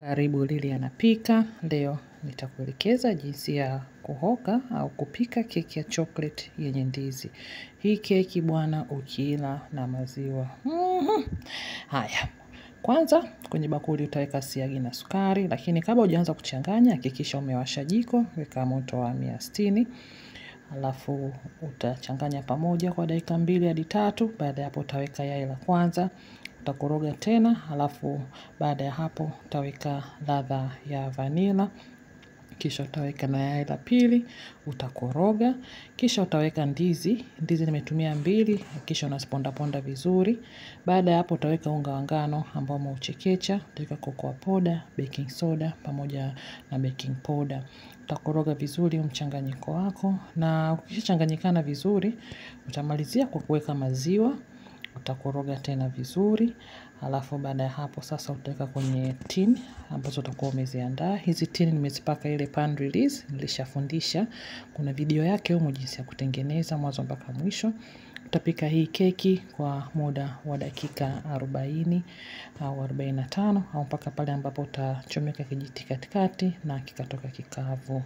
Karibu Lili anapika. Leo nitakuelekeza jinsi ya kuhoka au kupika keki ya chocolate yenye ndizi. Hii keki bwana ukila na maziwa. Haya. Kwanza kwenye bakuli utaweka siagi na sukari, lakini kabla hujaanza kuchanganya hakikisha umewasha jiko, weka moto wa 160. Alafu utachanganya pamoja kwa dakika 2 hadi 3. Baada ya hapo utaweka yai la kwanza, utakoroga tena. Alafu baada ya hapo utaweka ladha ya vanilla, kisha utaweka na yai la pili, utakoroga, kisha utaweka ndizi nimetumia 2, kisha unaziponda ponda vizuri. Baada ya hapo utaweka unga wa ngano ambao umeuchekecha, utaweka cocoa powder, baking soda pamoja na baking powder. Utakoroga vizuri mchanganyiko wako, na ukishachanganyikana vizuri utamalizia kwa kuweka maziwa. Utakoroga tena vizuri. Alafu baada ya hapo sasa utaweka kwenye tin ambazo utakuwa umeziandaa. Hizi tin nimezipaka ile pan release, nilishafundisha. Kuna video yake humo jinsi ya kutengeneza mwanzo mpaka mwisho. Utapika hii keki kwa muda wa dakika 40 au 45 au mpaka pale ambapo utachomeka kijiti katikati na kikatoka kikavu.